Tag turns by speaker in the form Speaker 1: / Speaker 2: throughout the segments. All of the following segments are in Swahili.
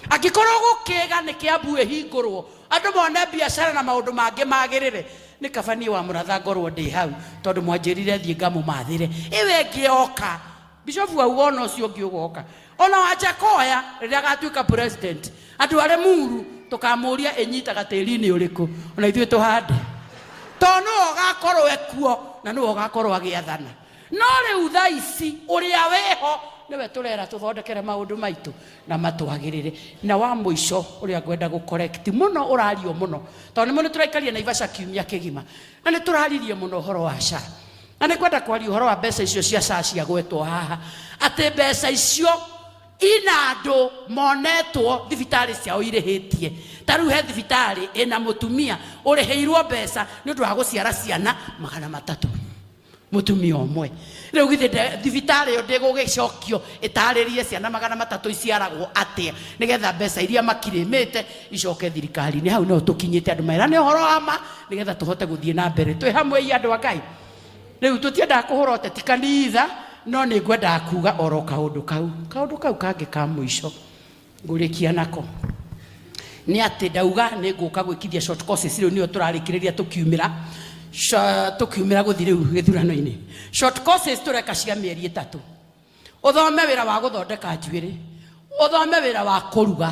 Speaker 1: Angĩkorwo gũkĩga nĩ Kĩambu ĩhingũrwo andũ mone biacara na maũndũ mangĩ magĩrĩre nĩ kaba niĩ wa Mũratha ngorwo ndĩ hau tondũ mwanjĩrire thiĩ ngamũmathĩre iwe ngĩoka Bishop wa uona ũcio ũngĩ ũgoka ona Wajakoya rĩrĩa agatuĩka president andũ arĩa muru tũkamũria enyitaga tĩri-inĩ ũrĩkũ ona ithuĩ tũhande tondũ nĩwe ũgakorwo ekuo na nĩwe ũgakorwo agĩathana no rĩu thaa ici ũrĩa wĩho nĩwe tũrera tũthondekere maũndũ maitũ na matwagĩrĩre na wa mũico ũrĩa ngwenda gũcorrect mũno ũrario mũno tondũ nĩ tũraikaria Naivasha kiumia kĩgima na nĩ tũraririe mũno ũhoro wa SHA na nĩ kwenda kwaria ũhoro wa mbeca icio cia SHA cia gwetwo haha atĩ mbeca icio ina andũ monetwo thibitarĩ ciao irĩhĩtie ta rĩu he thibitarĩ ĩna mũtumia ũrĩhĩirwo mbeca nĩ ũndũ wa gũciara ciana 300 mutumia omwe rĩu githĩ thibitarĩ yo ndĩgũgĩcokio ĩtarĩrie ciana 300 iciaragwo atĩa nĩgetha mbeca iria makirĩmĩte icoke thirikari-inĩ hau no tũkinyĩte andũ maĩra nĩ ũhoro wa ma nĩgetha tũhote gũthiĩ na mbere twĩ hamwe andũ a Ngai rĩu tũtiendaga kũhũra ũteti kanitha no nĩ ngwendaga kuga oro kaũndũ kau kangĩ ka mũico ngũrĩkia nako nĩ atĩ ndauga nĩ ngũka gwĩkithia short courses rĩu nĩo tũrarĩkĩrĩria tũkiumĩra gũthiĩ rĩu gĩthurano-inĩ short courses tũreka cia mĩeri 3 ũthome wĩra wa gũthondeka njuĩrĩ ũthome wĩra wa kũruga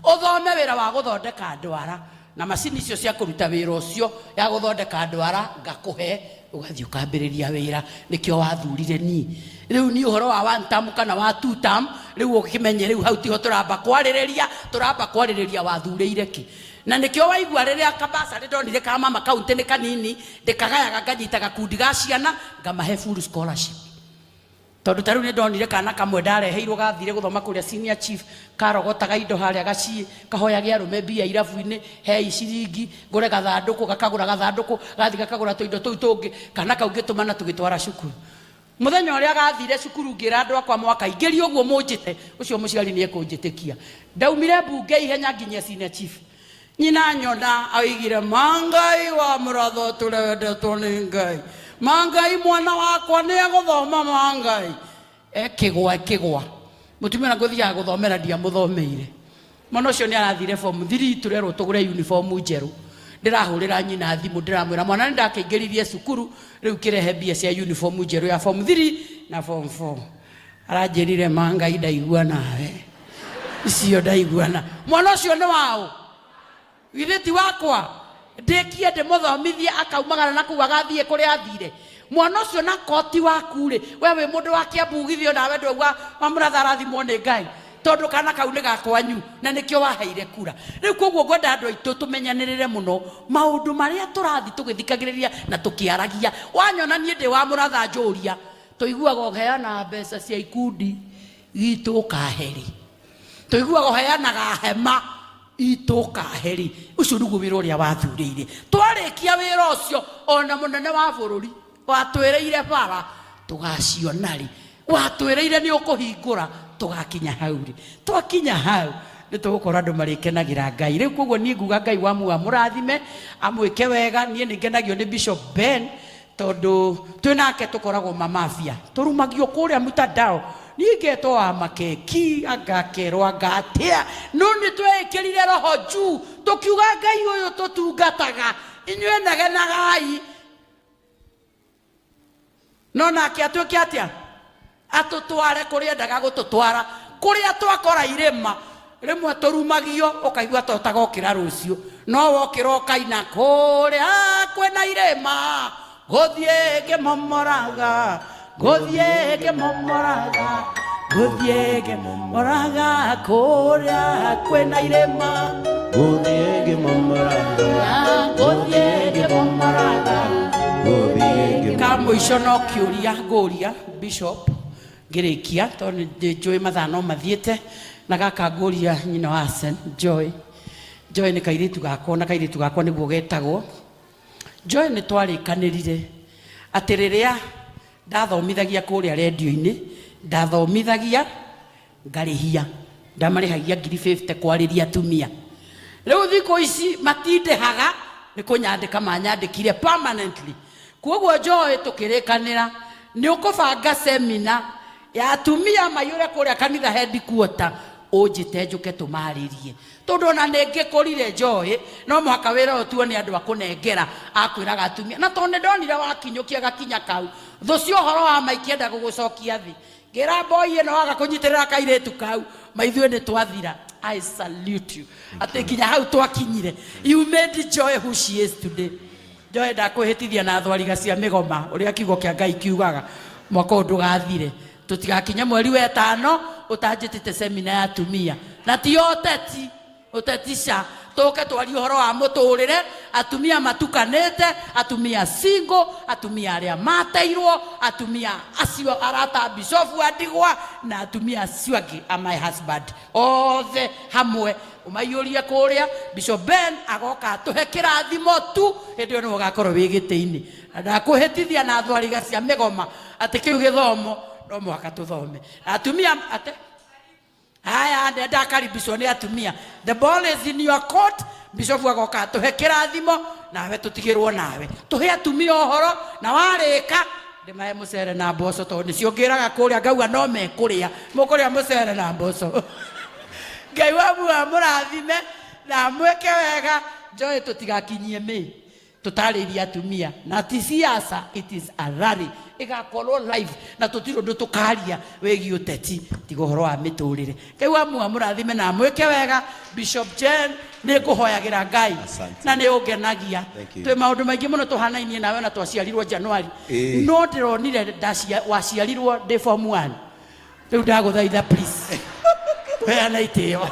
Speaker 1: ũthome wĩra wa gũthondeka ndwara na macini icio cia kũruta wĩra ũcio ya gũthondeka ndwara ngakũhe ũgathiĩ ũkambĩrĩria wĩra nĩkĩo wathurire niĩ rĩu ni ũhoro wa 1 term kana wa 2 term rĩu ũkĩmenye rĩu hau tiho turamba kwarĩrĩria wathurĩire kĩ na nĩkĩo waigua rĩrĩa kabasa ndonire ka mama kaunti nĩ kanini ndĩkagayaga nganyita gakundi ga ciana ngamahe full scholarship tondũ tarĩu nĩ ndonire kana kamwe ndareheirwo gathire gũthoma kũrĩa senior chief karogotaga indo harĩa gaciĩ kahoya gĩa rũme mbia irabu-inĩ hei ciringi ngũre gathandũkũ gakagũra gathandũkũ gathi gakagũra tũindo tũu tũngĩ kana kaugĩ tũmana tũgĩtwara cukuru muthenya ũrĩa gathire cukuru ngĩra andũ akwa mwaka ingĩri ũguo mũnjĩte ũcio mũciari nĩ ekũnjĩtĩkia ndaumire mbunge ihenya nginya senior chief nyina nyona aigire Mangai wa Mũratha tũrendetwo nĩ Ngai Mangai mwana wakwa nĩ agũthoma Mangai ekĩgwa mũtumia ngũthiaga gũthomera ndiamũthomeire mwana ũcio nĩ arathire form 3 tũrerwo tũgũre uniform njerũ ndĩrahũrĩra nyina thimũ ndĩramwĩra mwana nĩ ndakĩingĩririe cukuru rĩu kĩrehe mbia cia uniform njerũ ya form 3 na form 4 aranjĩrire Mangai ndaigua nawe icio ndaiguana mwana ũcio nĩ wao githĩti wakwa ndĩkie ndĩmũthomithie akaumagara na kũu agathiĩ kũrĩa athire mwana ũcio na koti waku rĩ we wĩ mũndũ wa Kĩambu githio nawe ndauga Mũratha arathimwo nĩ Ngai tondũ kana kau nĩ gakwanyu na nĩkĩo waheire kura rĩu koguo ngwenda andũ aitũ tũmenyanĩrĩre mũno maũndũ marĩa tũrathi tũgĩthikagĩrĩria na tũkĩaragia wanyona niĩ ndĩ wa Mũratha njũria tũiguaga ũheana mbeca cia ikundi gitu kaheri tũiguaga ũheanaga hema itũ kaheri ũcio nĩguo wĩra ũrĩa wathurĩire twarĩkia wĩra ũcio ona mũnene wa bũrũri watwĩrĩire bara tũgacionarĩ watwĩrĩire nĩ ũkũhingũra tũgakinya hau rĩ twakinya hau nĩ tũgũkorwo andũ marĩkenagĩra Ngai rĩu koguo niĩ nguga Ngai wa mũrathime amwĩke wega niĩ nĩ ngenagio nĩ Bishop Ben tondũ twĩ nake tũkoragwo mamafia tũrumagio kũrĩa mtandao nigetwo wa makeki agakerwa ngatia no nĩ twekĩrire roho juu tũkiuga Ngai ũyũ tũtungataga inyuĩ negenagai no nake atuĩke atĩa atũtware kũrĩa endaga gũtũtwara kũrĩa twakora irĩma rĩmwe tũrumagio ũkaigua totagokĩra rũciũ no wokĩra ũkaina kũrĩa kwĩna irĩma gũthiĩ ngĩmomoraga gũthiĩ ngĩmomoraga gũthiĩ ngĩmomoraga kũrĩa kwĩna irĩma
Speaker 2: gũthiĩ ngĩmomoraga
Speaker 1: gũthiĩ ngĩmomoraga kamũico no kĩũria ngũria Bishop ngĩrĩkia tondũ njũĩ mathaa no mathiĩte na gaka ngũria nyina wa Asen Joy nĩ kairĩtu gakwa na kairĩtu gakwa nĩguo getagwo Joy nĩ twarĩkanĩrire atĩ rĩrĩa ndathomithagia kũrĩa redio-inĩ ndathomithagia ngarĩhia ndamarĩhagia 50 kwarĩria atumia rĩu thikũ ici matindĩhaga nĩ kũnyandĩka manyandĩkire permanently koguo Joy tũkĩrĩkanĩra nĩ ũkũbanga seminar ya atumia maiyũre kũrĩa kanitha headquarter unjite njuke tumaririe tondu na ningĩkũrire njoĩ no mũhaka wĩra ũtuo nĩ andũ akũnengera akwĩraga atumia na tondu ndonire wakinyũkia gakinya kau thũ cia ũhoro wa maikienda gũgũcokia thĩ ngĩra boy ĩno waga kũnyitĩrĩra kairĩtu kau maithuĩ nĩ twathira. I salute you. Atĩ nginya hau twakinyire. You made Joy who she is today. Joy ndakwĩhĩtithia na thwariga cia mĩgoma ũrĩa kiugo kĩa Ngai kiugaga mwaka ndũgathire tutigakinya mweri wa 5 ũtanjĩtĩte semina ya atumia na ti ũtetisha toke twari ũhoro wa mũtũrĩre atumia matukanĩte atumia single atumia arĩa mateirwo atumia acio arata bishop Andigwa na atumia acio angĩ a my husband othe hamwe umayũrie kũrĩa Bishop Ben agoka tũhe kĩrathimo tu hĩndĩ ĩyo nĩ ũgakorwo wĩ gĩtĩ-inĩ ndakwĩhĩtithia na thwariga cia mĩgoma atĩ kĩu gĩthomo no mũhaka tũthome atumia ate haya ndakaribishwo nĩ atumia. The ball is in your court. Bishop agoka tũhe kĩrathimo nawe tũtigĩrwo nawe tũhe atumia ũhoro na warĩka ndĩmahe mũcere na mboco tondũ nĩcio ngĩraga kũrĩa ngauga no mekũrĩa mũkũrĩa mũcere na mboco. Ngai wa mũrathime na mweke wega Joy tũtigakinyie tutarĩria atumia na ti siasa, it is a rally igakorwo live na tũtirũ ndũ tũkaria wĩgiĩ ũteti tiga ũhoro wa mĩtũrĩre. Ngai wa mũrathime na mweke wega. Bishop Jen nĩ ngũhoyagĩra Ngai na nĩ ũngenagia twĩ maũndũ maingĩ mũno tũhanainie nawe na twaciarirwo Januari no ndĩronire waciarirwo ndĩ form 1 rĩu ndagũthaitha please heana itĩo